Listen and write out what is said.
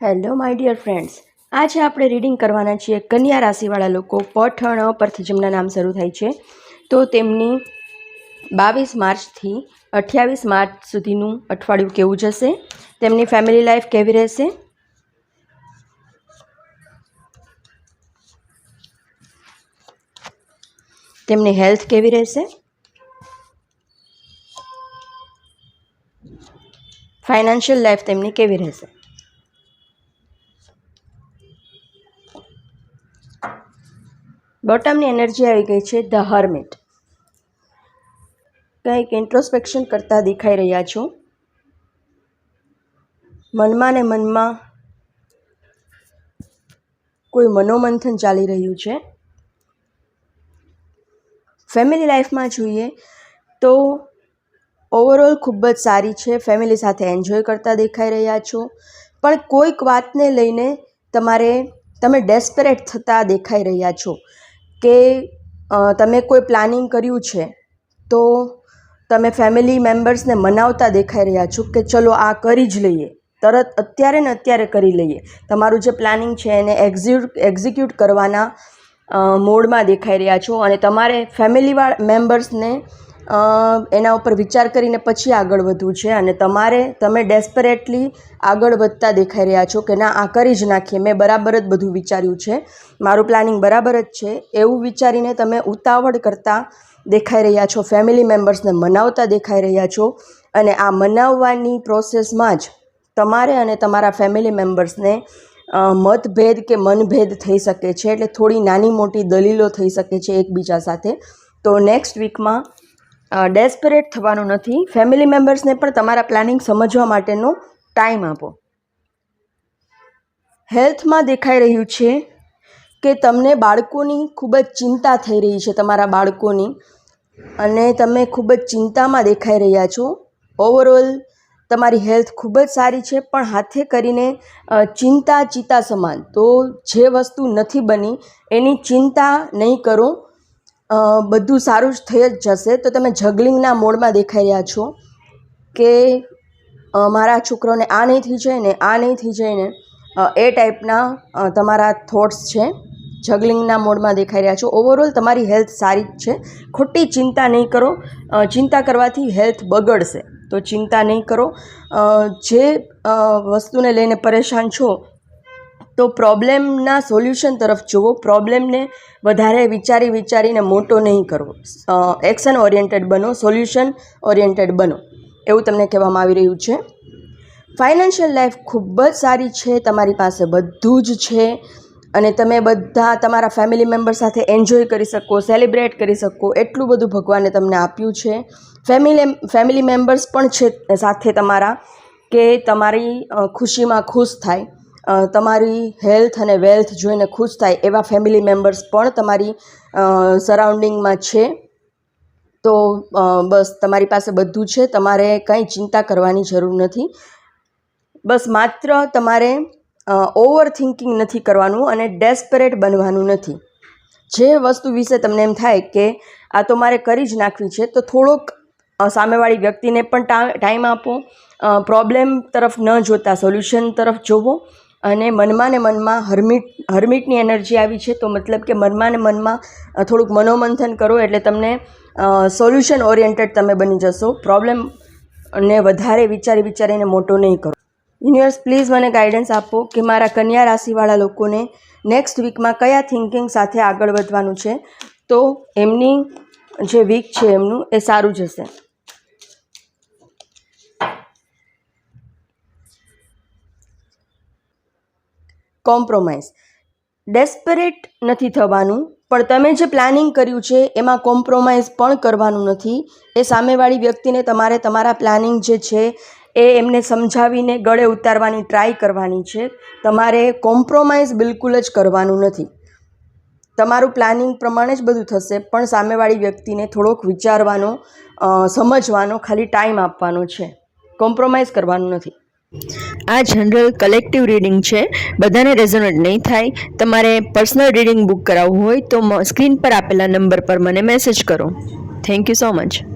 Hello my dear friends, આજે આપણે reading કરવાના છીએ કન્યા રાશિવાળા લોકો પઠણ પરથી જેમના નામ શરૂ થાય છે તો તેમની 22 માર્ચથી 28 માર્ચ સુધીનું અઠવાડિયું કેવું જશે, તેમની ફેમિલી લાઈફ કેવી રહેશે, તેમની હેલ્થ કેવી રહેશે, ફાઇનાન્શિયલ લાઈફ તેમની કેવી રહેશે. બોટમની એનર્જી આવી ગઈ છે ધ હર્મિટ. કંઈક ઇન્ટ્રોસ્પેક્શન કરતા દેખાઈ રહ્યા છો. મનમાં ને મનમાં કોઈ મનોમંથન ચાલી રહ્યું છે. ફેમિલી લાઈફમાં જોઈએ તો ઓવરઓલ ખૂબ જ સારી છે. ફેમિલી સાથે એન્જોય કરતા દેખાઈ રહ્યા છો, પણ કોઈક વાતને લઈને તમે ડેસ્પરેટ થતા દેખાઈ રહ્યા છો કે તમે કોઈ પ્લાનિંગ કર્યું છે તો તમે ફેમિલી મેમ્બર્સને મનાવતા દેખાઈ રહ્યા છો કે ચલો આ કરી જ લઈએ, તરત અત્યારે ને અત્યારે કરી લઈએ. તમારું જે પ્લાનિંગ છે એને એક્ઝિક્યુટ કરવાના મોડમાં દેખાઈ રહ્યા છો અને તમારે ફેમિલી મેમ્બર્સને એના ઉપર વિચાર કરીને પછી આગળ વધવું છે અને તમે ડેસ્પરેટલી આગળ વધતા દેખાઈ રહ્યા છો કે ના આ કરી જ નાખીએ, મેં બરાબર જ બધું વિચાર્યું છે, મારું પ્લાનિંગ બરાબર જ છે, એવું વિચારીને તમે ઉતાવળ કરતા દેખાઈ રહ્યા છો. ફેમિલી મેમ્બર્સને મનાવતા દેખાઈ રહ્યા છો અને આ મનાવવાની પ્રોસેસમાં જ તમારે અને તમારા ફેમિલી મેમ્બર્સને મતભેદ કે મનભેદ થઈ શકે છે, એટલે થોડી નાની મોટી દલીલો થઈ શકે છે એકબીજા સાથે. તો નેક્સ્ટ વીકમાં ડેસ્પરેટ થવાનું નથી. ફેમિલી મેમ્બર્સને પણ તમારા પ્લાનિંગ સમજવા માટેનો ટાઈમ આપો. હેલ્થમાં દેખાઈ રહ્યું છે કે તમને બાળકોની ખૂબ જ ચિંતા થઈ રહી છે, તમારા બાળકોની, અને તમે ખૂબ જ ચિંતામાં દેખાઈ રહ્યા છો. ઓવરઓલ તમારી હેલ્થ ખૂબ જ સારી છે, પણ હાથે કરીને ચિંતા સમાન. તો જે વસ્તુ નથી બની એની ચિંતા નહીં કરો, બધું સારું જ થઈ જ જશે. તો તમે જગલિંગના મોડમાં દેખાઈ રહ્યા છો કે મારા છોકરાઓને આ નહીં થઈ જાય ને આ નહીં થઈ જાય ને, એ ટાઈપના તમારા થોટ્સ છે. જગલિંગના મોડમાં દેખાઈ રહ્યા છો. ઓવરઓલ તમારી હેલ્થ સારી જ છે, ખોટી ચિંતા નહીં કરો. ચિંતા કરવાથી હેલ્થ બગડશે, તો ચિંતા નહીં કરો. જે વસ્તુને લઈને પરેશાન છો તો પ્રોબ્લેમના સોલ્યુશન તરફ જુઓ. પ્રોબ્લેમને વધારે વિચારીને મોટો નહીં કરો. એક્શન ઓરિએન્ટેડ બનો, સોલ્યુશન ઓરિએન્ટેડ બનો, એવું તમને કહેવામાં આવી રહ્યું છે. ફાઇનાન્શિયલ લાઈફ ખૂબ જ સારી છે, તમારી પાસે બધું જ છે અને તમે બધા તમારા ફેમિલી મેમ્બર સાથે એન્જોય કરી શકો, સેલિબ્રેટ કરી શકો, એટલું બધું ભગવાને તમને આપ્યું છે. ફેમિલી મેમ્બર્સ પણ છે સાથે તમારા કે તમારી ખુશીમાં ખુશ થાય, તમારી હેલ્થ અને વેલ્થ જોઈને ખુશ થાય એવા ફેમિલી મેમ્બર્સ પણ તમારી સરાઉન્ડિંગમાં છે. તો બસ તમારી પાસે બધું છે, તમારે કંઈ ચિંતા કરવાની જરૂર નથી. બસ માત્ર તમારે ઓવર થિંકિંગ નથી કરવાનું અને ડેસ્પરેટ બનવાનું નથી. જે વસ્તુ વિશે તમને એમ થાય કે આ તો મારે કરી જ નાખવી છે, તો થોડોક સામેવાળી વ્યક્તિને પણ ટાઈમ આપો. પ્રોબ્લેમ તરફ ન જોતા સોલ્યુશન તરફ જોવો. અને મનમાં ને મનમાં હર્મિટની એનર્જી આવી છે, તો મતલબ કે મનમાં ને મનમાં થોડુંક મનોમંથન કરો એટલે તમને સોલ્યુશન ઓરિએન્ટેડ તમે બની જશો. પ્રોબ્લેમને વધારે વિચારીને મોટો નહીં કરો. યુનિવર્સ પ્લીઝ મને ગાઈડન્સ આપો કે મારા કન્યા રાશિવાળા લોકોને નેક્સ્ટ વીકમાં કયા થિંકિંગ સાથે આગળ વધવાનું છે તો એમની જે વીક છે એમનું એ સારું જશે. કોમ્પ્રોમાઇઝ. ડેસ્પરેટ નથી થવાનું, પણ તમે જે પ્લાનિંગ કર્યું છે એમાં કોમ્પ્રોમાઇઝ પણ કરવાનું નથી. એ સામેવાળી વ્યક્તિને તમારે તમારા પ્લાનિંગ જે છે એ એમને સમજાવીને ગળે ઉતારવાની ટ્રાય કરવાની છે. તમારે કોમ્પ્રોમાઇઝ બિલકુલ જ કરવાનું નથી. તમારું પ્લાનિંગ પ્રમાણે જ બધું થશે, પણ સામેવાળી વ્યક્તિને થોડોક વિચારવાનો, સમજવાનો ખાલી ટાઈમ આપવાનો છે. કોમ્પ્રોમાઇઝ કરવાનું નથી. આ જનરલ કલેક્ટિવ રીડિંગ છે, બધાને રેઝોનેટ નહીં થાય. તમારે પર્સનલ રીડિંગ બુક કરાવવું હોય તો સ્ક્રીન પર આપેલા નંબર પર મને મેસેજ કરો. Thank you so much.